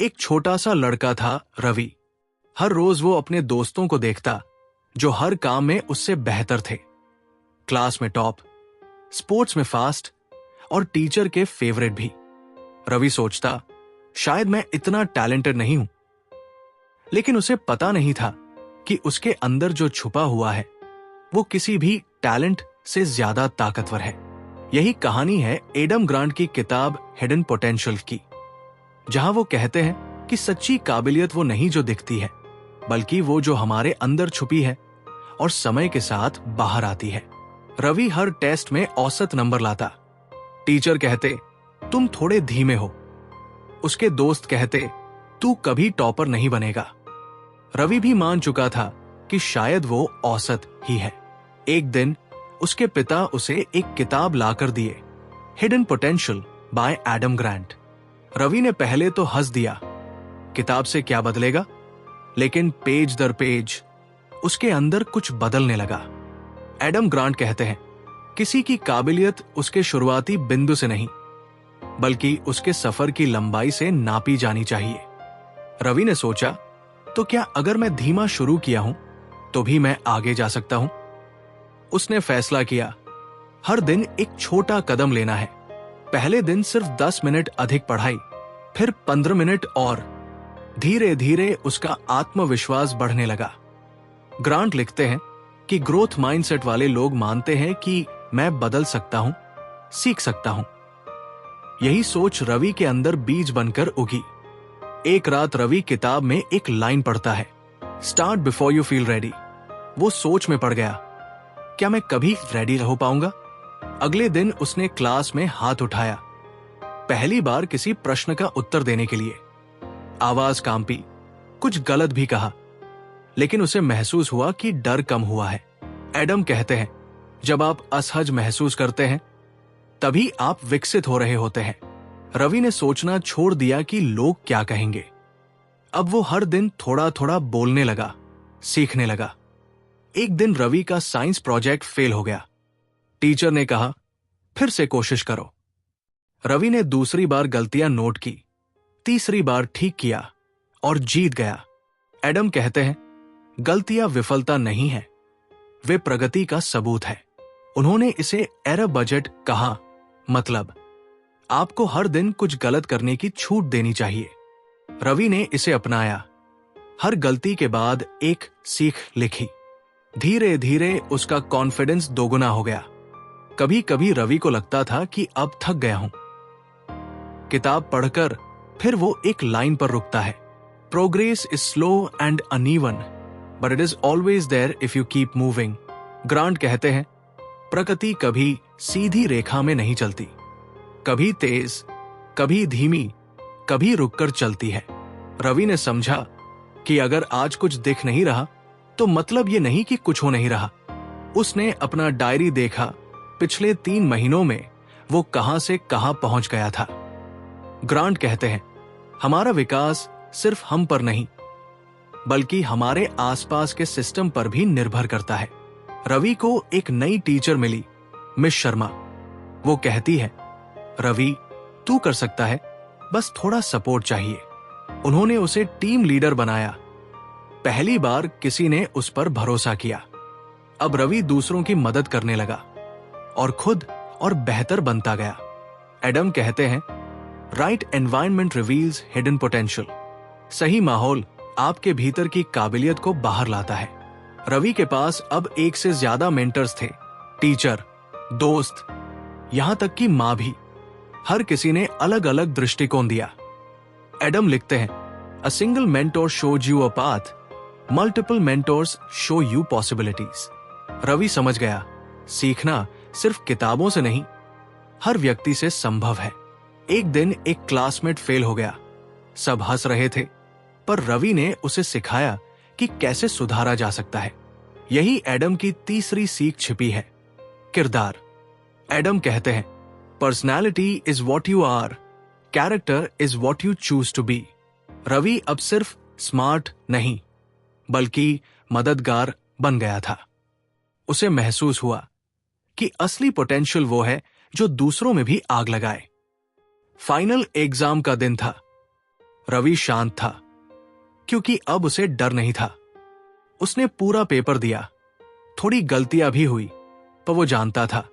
एक छोटा सा लड़का था रवि। हर रोज वो अपने दोस्तों को देखता जो हर काम में उससे बेहतर थे। क्लास में टॉप, स्पोर्ट्स में फास्ट और टीचर के फेवरेट भी। रवि सोचता शायद मैं इतना टैलेंटेड नहीं हूं, लेकिन उसे पता नहीं था कि उसके अंदर जो छुपा हुआ है वो किसी भी टैलेंट से ज्यादा ताकतवर है। यही कहानी है एडम ग्रांट की किताब हिडन पोटेंशियल की, जहां वो कहते हैं कि सच्ची काबिलियत वो नहीं जो दिखती है, बल्कि वो जो हमारे अंदर छुपी है और समय के साथ बाहर आती है। रवि हर टेस्ट में औसत नंबर लाता। टीचर कहते तुम थोड़े धीमे हो। उसके दोस्त कहते तू कभी टॉपर नहीं बनेगा। रवि भी मान चुका था कि शायद वो औसत ही है। एक दिन उसके पिता उसे एक किताब लाकर दिए, hidden potential by Adam Grant. Ravi ने पहले तो हंस दिया, किताब से क्या बदलेगा, लेकिन पेज दर पेज उसके अंदर कुछ बदलने लगा। एडम ग्रांट कहते हैं किसी की काबिलियत उसके शुरुआती बिंदु से नहीं, बल्कि उसके सफर की लंबाई से नापी जानी चाहिए। रवि ने सोचा तो क्या अगर मैं धीमा शुरू किया हूं तो भी मैं आगे जा सकता हूं। उसने फैसला किया हर दिन एक छोटा कदम लेना है। पहले दिन सिर्फ 10 मिनट अधिक पढ़ाई, फिर 15 मिनट और धीरे धीरे उसका आत्मविश्वास बढ़ने लगा। ग्रांट लिखते हैं कि ग्रोथ माइंडसेट वाले लोग मानते हैं कि मैं बदल सकता हूं, सीख सकता हूं। यही सोच रवि के अंदर बीज बनकर उगी। एक रात रवि किताब में एक लाइन पढ़ता है, start before you feel ready. वो सोच में पड़ गया, क्या मैं कभी रेडी हो पाऊंगा? अगले दिन उसने क्लास में हाथ उठाया, पहली बार किसी प्रश्न का उत्तर देने के लिए। आवाज कांपी, कुछ गलत भी कहा, लेकिन उसे महसूस हुआ कि डर कम हुआ है। एडम कहते हैं जब आप असहज महसूस करते हैं तभी आप विकसित हो रहे होते हैं। रवि ने सोचना छोड़ दिया कि लोग क्या कहेंगे। अब वो हर दिन थोड़ा थोड़ा बोलने लगा, सीखने लगा। एक दिन रवि का साइंस प्रोजेक्ट फेल हो गया। टीचर ने कहा फिर से कोशिश करो। रवि ने दूसरी बार गलतियां नोट की, तीसरी बार ठीक किया और जीत गया। एडम कहते हैं गलतियां विफलता नहीं है, वे प्रगति का सबूत है। उन्होंने इसे एरर बजट कहा, मतलब आपको हर दिन कुछ गलत करने की छूट देनी चाहिए। रवि ने इसे अपनाया, हर गलती के बाद एक सीख लिखी। धीरे धीरे उसका कॉन्फिडेंस दोगुना हो गया। कभी कभी रवि को लगता था कि अब थक गया हूं। किताब पढ़कर फिर वो एक लाइन पर रुकता है, progress is slow and uneven but it is always there if you keep moving. Grant कहते हैं प्रगति कभी सीधी रेखा में नहीं चलती, कभी तेज, कभी धीमी, कभी रुककर चलती है। रवि ने समझा कि अगर आज कुछ दिख नहीं रहा तो मतलब ये नहीं कि कुछ हो नहीं रहा। उसने अपना डायरी देखा, पिछले 3 महीनों में वो कहां से कहां पहुंच गया था। ग्रांट कहते हैं हमारा विकास सिर्फ हम पर नहीं, बल्कि हमारे आसपास के सिस्टम पर भी निर्भर करता है। रवि को एक नई टीचर मिली, मिस शर्मा। वो कहती है रवि तू कर सकता है, बस थोड़ा सपोर्ट चाहिए। उन्होंने उसे टीम लीडर बनाया। पहली बार किसी ने उस पर भरोसा किया। अब रवि दूसरों की मदद करने लगा और खुद और बेहतर बनता गया। एडम कहते हैं right environment reveals hidden potential. सही माहौल आपके भीतर की काबिलियत को बाहर लाता है। रवि के पास अब एक से ज्यादा मेंटर्स थे, टीचर, दोस्त, यहां तक कि मां भी। हर किसी ने अलग अलग दृष्टिकोण दिया। एडम लिखते हैं a single mentor shows you a path, multiple mentors show you possibilities. Ravi समझ गया सीखना सिर्फ किताबों से नहीं, हर व्यक्ति से संभव है। एक दिन एक क्लासमेट फेल हो गया। सब हंस रहे थे, पर रवि ने उसे सिखाया कि कैसे सुधारा जा सकता है। यही एडम की तीसरी सीख छिपी है, किरदार। एडम कहते हैं personality is what you are, character is what you choose to be. Ravi अब सिर्फ स्मार्ट नहीं, बल्कि मददगार बन गया था। उसे महसूस हुआ कि असली पोटेंशियल वो है जो दूसरों में भी आग लगाए। फाइनल एग्जाम का दिन था। रवि शांत था, क्योंकि अब उसे डर नहीं था। उसने पूरा पेपर दिया। थोड़ी गलतियां भी हुई, पर वो जानता था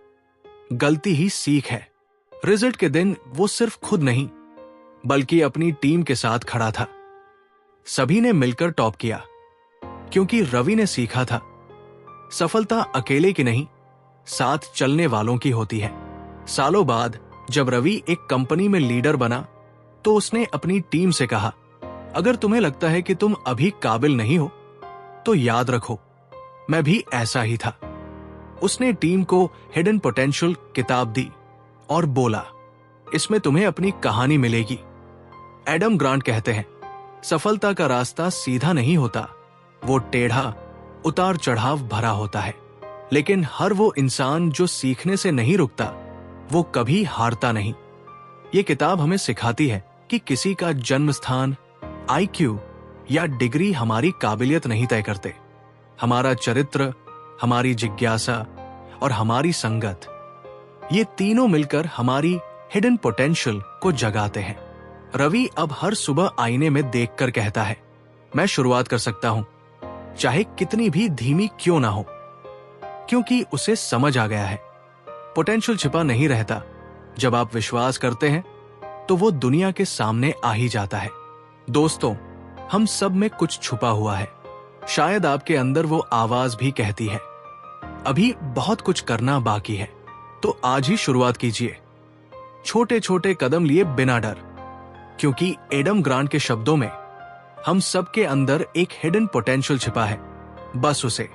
गलती ही सीख है। रिजल्ट के दिन वो सिर्फ खुद नहीं, बल्कि अपनी टीम के साथ खड़ा था। सभी ने मिलकर टॉप किया, क्योंकि रवि ने सीखा था सफलता अकेले की नहीं, साथ चलने वालों की होती है। सालों बाद जब रवि एक कंपनी में लीडर बना, तो उसने अपनी टीम से कहा, अगर तुम्हें लगता है कि तुम अभी काबिल नहीं हो, तो याद रखो मैं भी ऐसा ही था। उसने टीम को हिडन पोटेंशियल किताब दी और बोला, इसमें तुम्हें अपनी कहानी मिलेगी। एडम ग्रांट कहते हैं, सफलता का रास्ता सीधा नहीं होता, वो टेढ़ा, उतार चढ़ाव भरा होता है। लेकिन हर वो इंसान जो सीखने से नहीं रुकता, वो कभी हारता नहीं। ये किताब हमें सिखाती है कि किसी का जन्म स्थान, IQ या डिग्री हमारी काबिलियत नहीं तय करते। हमारा चरित्र, हमारी जिज्ञासा और हमारी संगत, ये तीनों मिलकर हमारी हिडन पोटेंशियल को जगाते हैं। रवि अब हर सुबह आईने में देखकर कहता है, मैं शुरुआत कर सकता हूं, चाहे कितनी भी धीमी क्यों ना हो, क्योंकि उसे समझ आ गया है पोटेंशियल छिपा नहीं रहता। जब आप विश्वास करते हैं तो वो दुनिया के सामने आ ही जाता है। दोस्तों, हम सब में कुछ छुपा हुआ है। शायद आपके अंदर वो आवाज भी कहती है, अभी बहुत कुछ करना बाकी है। तो आज ही शुरुआत कीजिए, छोटे छोटे कदम लिए बिना डर, क्योंकि एडम ग्रांट के शब्दों में, हम सबके अंदर एक हिडन पोटेंशियल छिपा है, बस उसे